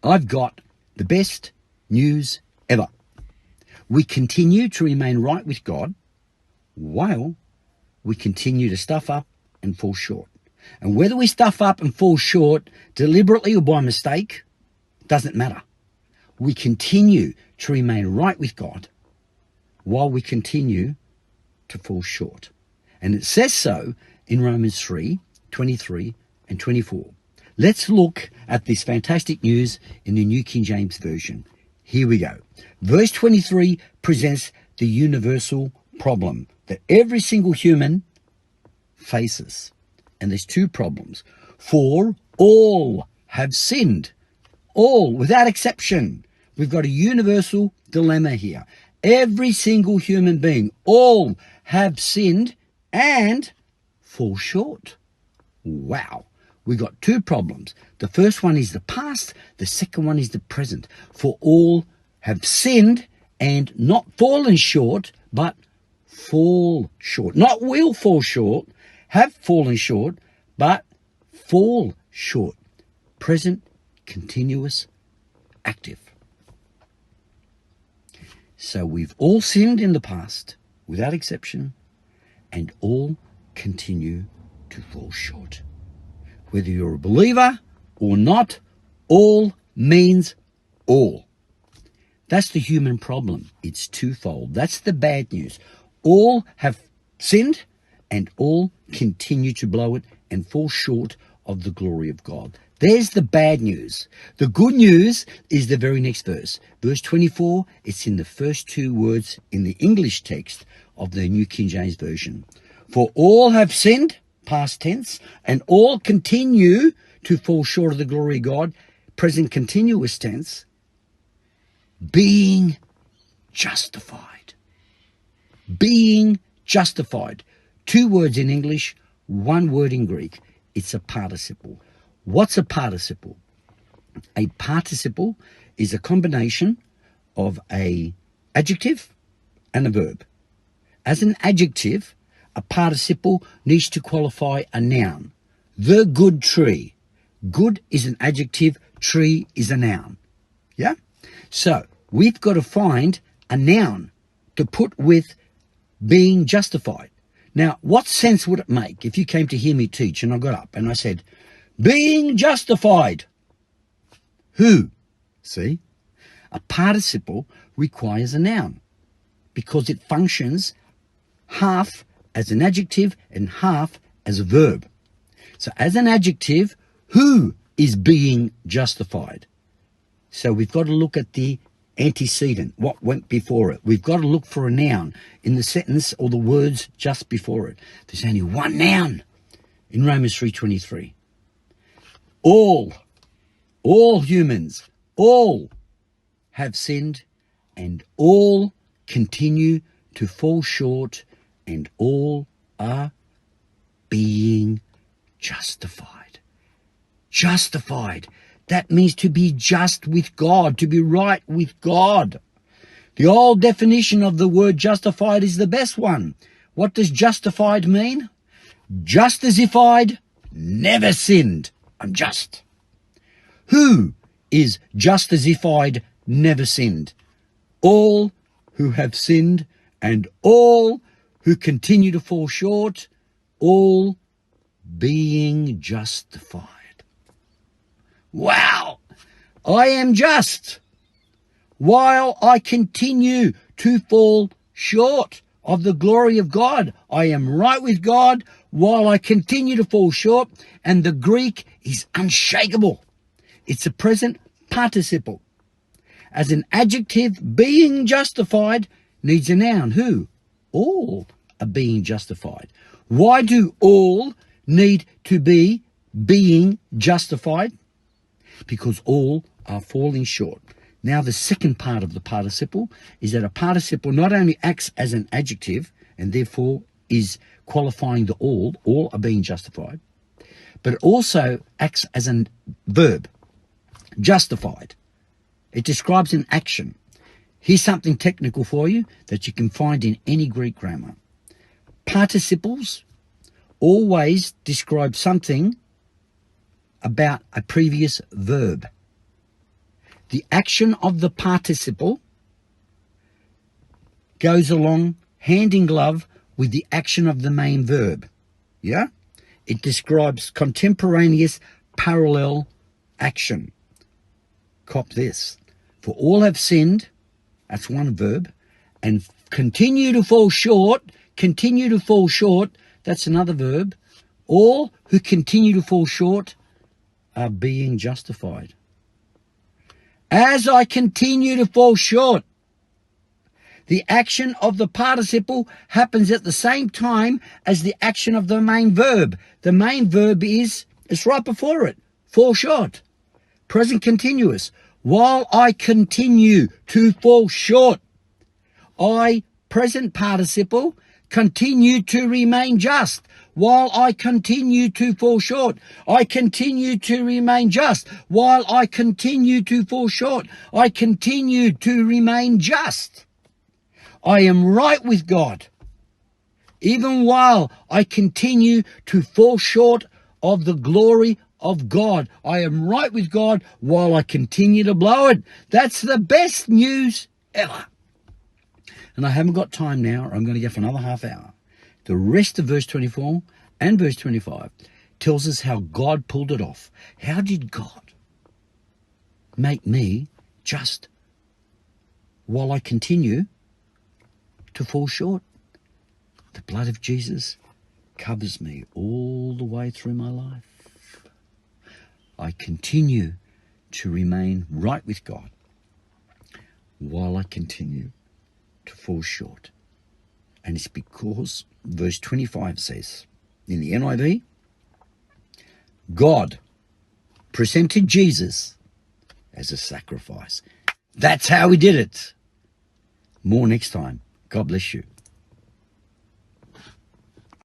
I've got the best news ever. We continue to remain right with God while we continue to stuff up and fall short. And whether we stuff up and fall short deliberately or by mistake, doesn't matter. We continue to remain right with God while we continue to fall short. And it says so in Romans 3, 23 and 24. Let's look at this fantastic news in the New King James Version. Here we go. Verse 23 presents the universal problem that every single human faces. And there's two problems. For all have sinned. All, without exception. We've got a universal dilemma here. Every single human being, all have sinned and fall short. Wow. We've got two problems. The first one is the past. The second one is the present. For all have sinned and not fallen short, but fall short. Not will fall short, have fallen short, but fall short. Present, continuous, active. So we've all sinned in the past, without exception, and all continue to fall short. Whether you're a believer or not, all means all. That's the human problem. It's twofold. That's the bad news. All have sinned and all continue to blow it and fall short of the glory of God. There's the bad news. The good news is the very next verse. Verse 24, it's in the first two words in the English text of the New King James Version. For all have sinned, past tense, and all continue to fall short of the glory of God, present continuous tense, being justified. Being justified. Two words in English, one word in Greek. It's a participle. What's a participle? A participle is a combination of an adjective and a verb. As an adjective, a participle needs to qualify a noun. The good tree. Good is an adjective, tree is a noun. Yeah? So, we've got to find a noun to put with being justified. Now, what sense would it make if you came to hear me teach and I got up and I said, being justified? Who? See? A participle requires a noun because it functions half as an adjective and half as a verb. So as an adjective, who is being justified? So we've got to look at the antecedent, what went before it. We've got to look for a noun in the sentence or the words just before it. There's only one noun in Romans 3:23. All humans, all have sinned and all continue to fall short and all are being justified. Justified. That means to be just with God, to be right with God. The old definition of the word justified is the best one. What does justified mean? Just as if I'd never sinned. I'm just. Who is just as if I'd never sinned? All who have sinned and all who continue to fall short, all being justified. Wow! I am just while I continue to fall short of the glory of God. I am right with God while I continue to fall short, and the Greek is unshakable. It's a present participle. As an adjective, being justified needs a noun. Who? All are being justified. Why do all need to be being justified? Because all are falling short. Now the second part of the participle is that a participle not only acts as an adjective and therefore is qualifying the all are being justified, but it also acts as a verb, justified. It describes an action. Here's something technical for you that you can find in any Greek grammar. Participles always describe something about a previous verb. the action of the participle goes along hand in glove with the action of the main verb. Yeah? It describes contemporaneous parallel action. Cop this. For all have sinned, that's one verb, and continue to fall short, that's another verb. All who continue to fall short are being justified. As I continue to fall short, the action of the participle happens at the same time as the action of the main verb. The main verb it's right before it, fall short. Present continuous. While I continue to fall short, I, present participle, continue to remain just. While I continue to fall short, I continue to remain just. While I continue to fall short, I continue to remain just. I am right with God, even while I continue to fall short of the glory of God. I am right with God while I continue to blow it. That's the best news ever. And I haven't got time now. I'm going to go for another half hour. The rest of verse 24 and verse 25 tells us how God pulled it off. How did God make me just while I continue to fall short? The blood of Jesus covers me all the way through my life. I continue to remain right with God while I continue to fall short. And it's because verse 25 says, in the NIV, God presented Jesus as a sacrifice. That's how he did it. More next time. God bless you.